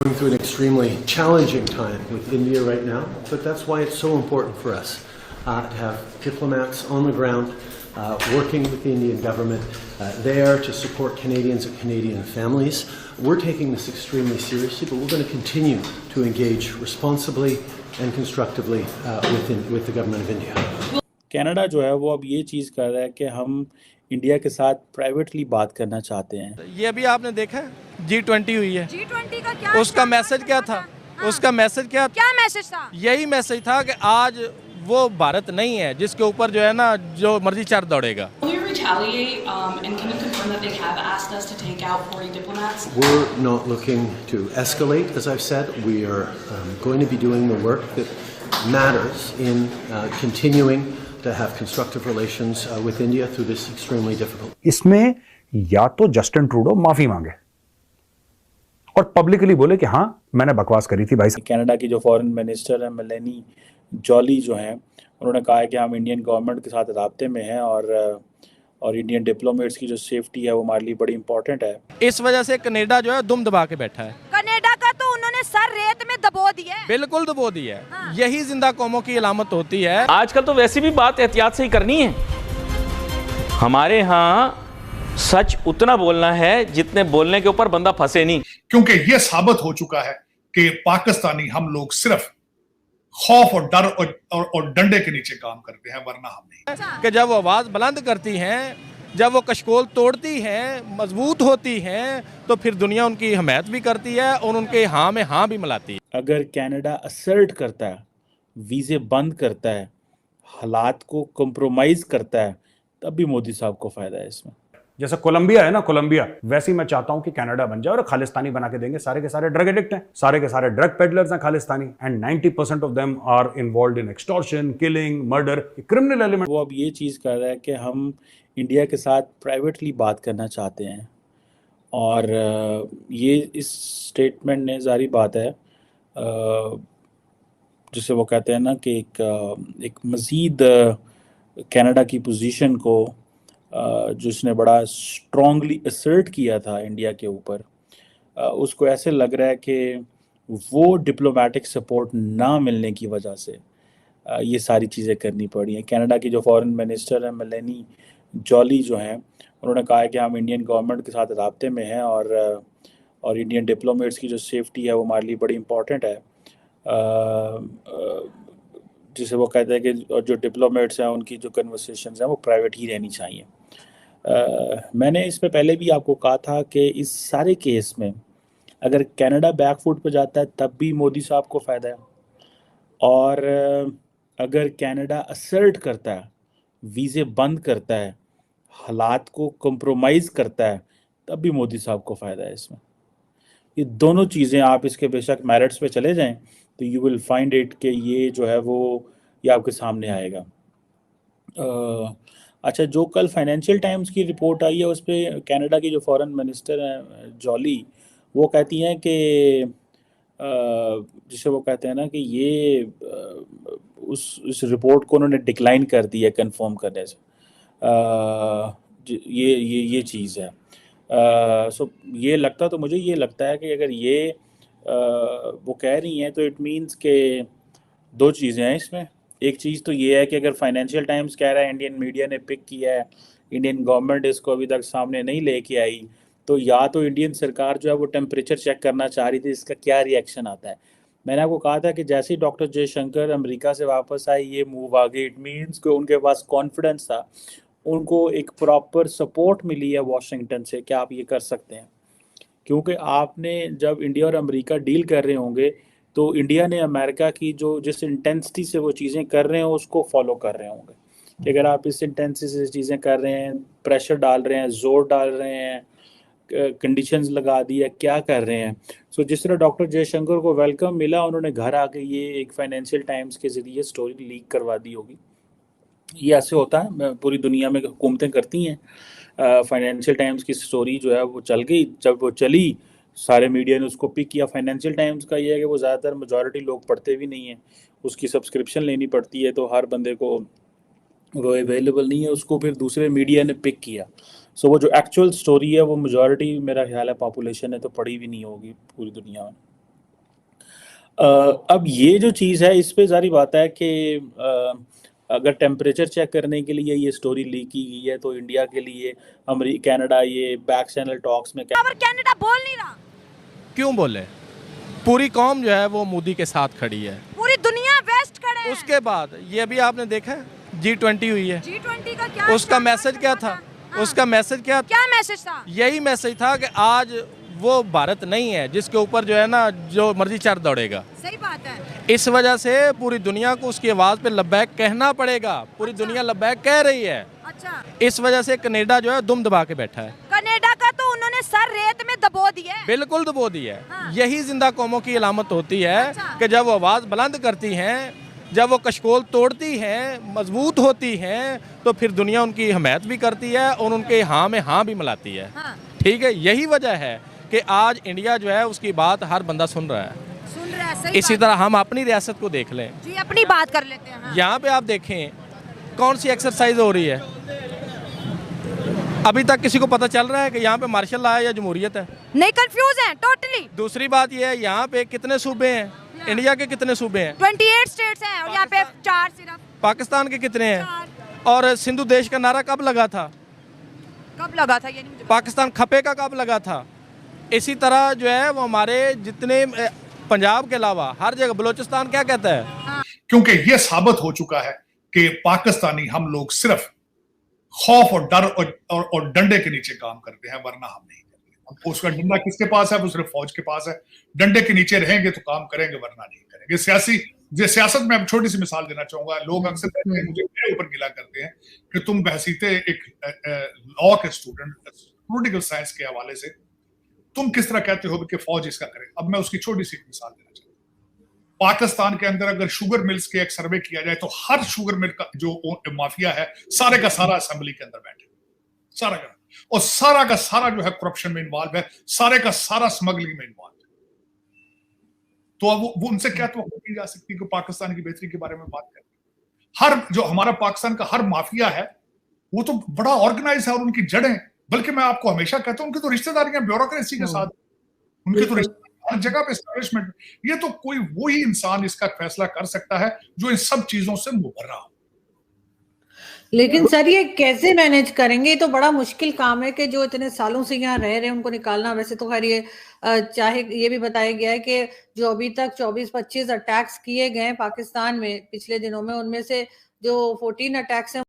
Going through an extremely challenging time with India right now, but that's why it's so important for us to have diplomats on the ground working with the Indian government there to support Canadians and Canadian families. We're taking this extremely seriously, but we're going to continue to engage responsibly and constructively with the government of India. Canada जो है वो अब ये चीज़ कर रहा है कि हम इंडिया के साथ प्राइवेटली बात करना चाहते हैं। ये भी आपने देखा है G20 हुई है। G20 का क्या उसका मैसेज क्या था? उसका मैसेज क्या मैसेज था? यही मैसेज था कि आज वो भारत नहीं है जिसके ऊपर जो है ना जो मर्जी चार दौड़ेगा। Retaliate and can you confirm that they have asked us to take out 40 diplomats? We're not looking to escalate, as I've said. We are going to be doing the work that matters in continuing to have constructive relations with India through this extremely difficult. इसमें या तो Justin Trudeau माफी मांगे और publicly बोले कि हाँ मैंने बकवास करी थी भाई। कनाडा की जो फॉरेन मिनिस्टर है मेलेनी जॉली जो हैं उन्होंने कहा है कि हम इंडियन गवर्नमेंट के साथ राब्ते में हैं और इंडियन डिप्लोमेट्स की जो सेफ्टी है वो हमारे लिए बड़ी इंपॉर्टेंट है। इस वजह से कनाडा जो है दुम दबा के बैठा है। कनाडा का तो उन्होंने सर रेत में दबो दिया है। बिल्कुल दबो दिया है। हाँ। यही जिंदा कौमों की अलामत होती है। आजकल तो वैसी भी बात एहतियात से ही करनी है। हमारे यहाँ सच उतना बोलना है जितने बोलने के ऊपर बंदा फंसे नहीं, क्योंकि ये साबित हो चुका है कि पाकिस्तानी हम लोग सिर्फ खौफ और डर और डंडे के नीचे काम करते हैं, वरना हम नहीं। कि जब वो आवाज बुलंद करती हैं, जब वो कशकोल तोड़ती हैं, मजबूत होती हैं, तो फिर दुनिया उनकी हमायत भी करती है और उनके हाँ में हाँ भी मिलाती है। अगर कनाडा असर्ट करता है, वीज़े बंद करता है, हालात को कंप्रोमाइज़ करता है, तब भी मोदी साहब को फ़ायदा है इसमें। जैसे कोलंबिया है ना, कोलंबिया वैसे ही मैं चाहता हूं कि कनाडा बन जाए और खालिस्तानी बना के देंगे। सारे के सारे ड्रग एडिक्ट हैं, सारे के सारे ड्रग पेडलर्स हैं Khalistani, and 90% of them are involved in extortion, killing, murder, criminal element. वो अब ये चीज़ कर रहा है कि हम इंडिया के साथ प्राइवेटली बात करना चाहते हैं और ये इस स्टेटमेंट ने जारी बात है जिसे वो कहते हैं ना कि एक मज़ीद कनाडा की पोजीशन को जो इसने बड़ा स्ट्रॉन्गली असर्ट किया था इंडिया के ऊपर, उसको ऐसे लग रहा है कि वो डिप्लोमेटिक सपोर्ट ना मिलने की वजह से ये सारी चीज़ें करनी पड़ी हैं। कनाडा की जो फॉरेन मिनिस्टर है मेलेनी जॉली जो हैं उन्होंने कहा है कि हम इंडियन गवर्नमेंट के साथ राब्ते में हैं और इंडियन डिप्लोमेट्स की जो सेफ्टी है वो हमारे लिए बड़ी इंपॉर्टेंट है। जिसे वो कहते हैं कि जो डिप्लोमेट्स हैं उनकी जो कन्वर्सेशंस हैं वो प्राइवेट ही रहनी चाहिए। मैंने इस पे पहले भी आपको कहा था कि इस सारे केस में अगर कनाडा बैकफुट पे जाता है तब भी मोदी साहब को फ़ायदा है, और अगर कनाडा असर्ट करता है, वीज़े बंद करता है, हालात को कंप्रोमाइज़ करता है, तब भी मोदी साहब को फ़ायदा है इसमें। ये दोनों चीज़ें आप इसके बेशक मेरिट्स पे चले जाएं तो यू विल फाइंड इट कि ये जो है वो ये आपके सामने आएगा। अच्छा, जो कल फाइनेंशियल टाइम्स की रिपोर्ट आई है उस पर कनाडा की जो फॉरेन मिनिस्टर हैं जॉली, वो कहती हैं कि जिसे वो कहते हैं ना कि ये उस रिपोर्ट को उन्होंने डिक्लाइन कर दी है कंफर्म करने से। ये चीज़ है। सो ये लगता तो मुझे ये लगता है कि अगर ये वो कह रही हैं तो इट मीन्स के दो चीज़ें हैं इसमें। एक चीज़ तो ये है कि अगर फाइनेंशियल टाइम्स कह रहा है इंडियन मीडिया ने पिक किया है, इंडियन गवर्नमेंट इसको अभी तक सामने नहीं लेके आई, तो या तो इंडियन सरकार जो है वो टेम्परेचर चेक करना चाह रही थी इसका क्या रिएक्शन आता है। मैंने आपको कहा था कि जैसे ही डॉक्टर जयशंकर अमेरिका से वापस आए ये मूव आ गई, इट मीन्स कि उनके पास कॉन्फिडेंस था, उनको एक प्रॉपर सपोर्ट मिली है वाशिंगटन से कि आप ये कर सकते हैं। क्योंकि आपने जब इंडिया और अमेरिका डील कर रहे होंगे तो इंडिया ने अमेरिका की जो जिस इंटेंसिटी से वो चीज़ें कर रहे हैं उसको फॉलो कर रहे होंगे कि अगर आप इस इंटेंसिटी से चीज़ें कर रहे हैं, प्रेशर डाल रहे हैं, जोर डाल रहे हैं, कंडीशंस लगा दी है, क्या कर रहे हैं। सो जिस तरह डॉक्टर जयशंकर को वेलकम मिला, उन्होंने घर आके ये एक फाइनेंशियल टाइम्स के ज़रिए स्टोरी लीक करवा दी होगी। ये ऐसे होता है, पूरी दुनिया में हुकूमतें करती हैं। फाइनेंशियल टाइम्स की स्टोरी जो है वो चल गई, जब वो चली सारे मीडिया ने उसको पिक किया। फाइनेंशियल टाइम्स का ये है कि वो ज़्यादातर मेजॉरिटी लोग पढ़ते भी नहीं हैं, उसकी सब्सक्रिप्शन लेनी पड़ती है, तो हर बंदे को वो अवेलेबल नहीं है, उसको फिर दूसरे मीडिया ने पिक किया। सो वो जो एक्चुअल स्टोरी है वो मेजॉरिटी मेरा ख्याल है पॉपुलेशन है तो पढ़ी भी नहीं होगी पूरी दुनिया में। अब ये जो चीज़ है इस पे ज़ाहिर बात है कि अगर टेम्परेचर चेक करने के लिए ये स्टोरी लीक की गई है तो इंडिया के लिए कनाडा ये बैक चैनल टॉक्स में पर कनाडा बोल नहीं रहा। क्यों बोले? पूरी कौम जो है वो मोदी के साथ खड़ी है। पूरी दुनिया वेस्ट खड़े हैं। उसके बाद ये भी आपने देखा है G20 हुई है, G20 का क्या उसका मैसेज क्या था? हाँ। उसका मैसेज क्या था? क्या मैसेज था? यही मैसेज था कि आज वो भारत नहीं है जिसके ऊपर जो है ना जो मर्जी चढ़ दौड़ेगा। सही बात है। इस वजह से पूरी दुनिया को उसकी आवाज़ पे लब्बैक कहना पड़ेगा। पूरी दुनिया लब्बैक कह रही है। अच्छा, इस वजह से कनाडा जो है दुम दबा के बैठा है। कनाडा का तो उन्होंने सर रेत में दबो दिया है। बिल्कुल दबो दी है। हाँ। यही जिंदा कौमों की अलामत होती है अच्छा। कि जब वो आवाज़ बुलंद करती हैं, जब वो कशकोल तोड़ती हैं, मजबूत होती हैं, तो फिर दुनिया उनकी हमायत भी करती है और उनके हाँ में हाँ भी मिलाती है। हाँ। ठीक है, यही वजह है कि आज इंडिया जो है उसकी बात हर बंदा सुन रहा है। सुन रहा है, सही इसी बात तरह हम अपनी रियासत को देख लें। है। जी अपनी बात कर लेते हैं। हाँ। यहाँ पे आप देखें कौन सी एक्सरसाइज हो रही है। अभी तक किसी को पता चल रहा है कि यहाँ पे मार्शल लॉ है या जमहूरियत है? नहीं, कंफ्यूज है टोटली। दूसरी बात यह है यहाँ पे कितने सूबे हैं? इंडिया के कितने सूबे हैं? 28 स्टेट्स हैं और यहाँ पे 4 सिर्फ। पाकिस्तान के कितने हैं? 4। और सिंधु देश का नारा कब लगा था? कब लगा था ये नहीं मुझे पाकिस्तान खपे का कब लगा था? इसी तरह जो है वो हमारे जितने पंजाब के अलावा हर जगह बलोचिस्तान क्या कहता है? क्योंकि यह साबित हो चुका है कि पाकिस्तानी हम लोग सिर्फ खौफ और डर और डंडे के नीचे काम करते हैं, वरना हम नहीं करते। अब उसका डंडा किसके पास है? वो सिर्फ फौज के पास है। डंडे के नीचे रहेंगे तो काम करेंगे, वरना नहीं करेंगे। सियासत में अब छोटी सी मिसाल देना चाहूंगा। लोग अक्सर कहते हैं, मुझे मेरे ऊपर गिला करते हैं कि तुम बहसीते एक लॉ के स्टूडेंट, पॉलिटिकल साइंस के हवाले से तुम किस तरह कहते हो कि फौज इसका करे। अब मैं उसकी छोटी सी मिसाल देना चाहूंगा। पाकिस्तान के अंदर अगर शुगर मिल्स के एक सर्वे किया जाए तो हर शुगर मिल का जो माफिया है सारे का सारा असेंबली के अंदर बैठे, सारा का, और सारा का सारा जो है करप्शन में इन्वॉल्व है, सारे का सारा स्मगलिंग में इन्वॉल्व है। तो अब वो उनसे क्या तो की जा सकती है कि पाकिस्तान की बेहतरी के बारे में बात करें। हर जो हमारा पाकिस्तान का हर माफिया है वो तो बड़ा ऑर्गेनाइज है और उनकी जड़ें, बल्कि मैं आपको हमेशा कहता हूं उनकी तो रिश्तेदारियां ब्यूरोक्रेसी के साथ, उनके तो हर जगह पे एस्टैब्लिशमेंट। ये तो कोई वो ही इंसान इसका फैसला कर सकता है जो इन सब चीजों से मुबर्रा हो। लेकिन सर ये कैसे मैनेज करेंगे? ये तो बड़ा मुश्किल काम है कि जो इतने सालों से यहाँ रह रहे हैं उनको निकालना। वैसे तो खैर ये चाहे ये भी बताया गया है कि जो अभी तक 24-25 अटैक्स किए गए पाकिस्तान में पिछले दिनों में, उनमें से जो 14 अटैक्स हैं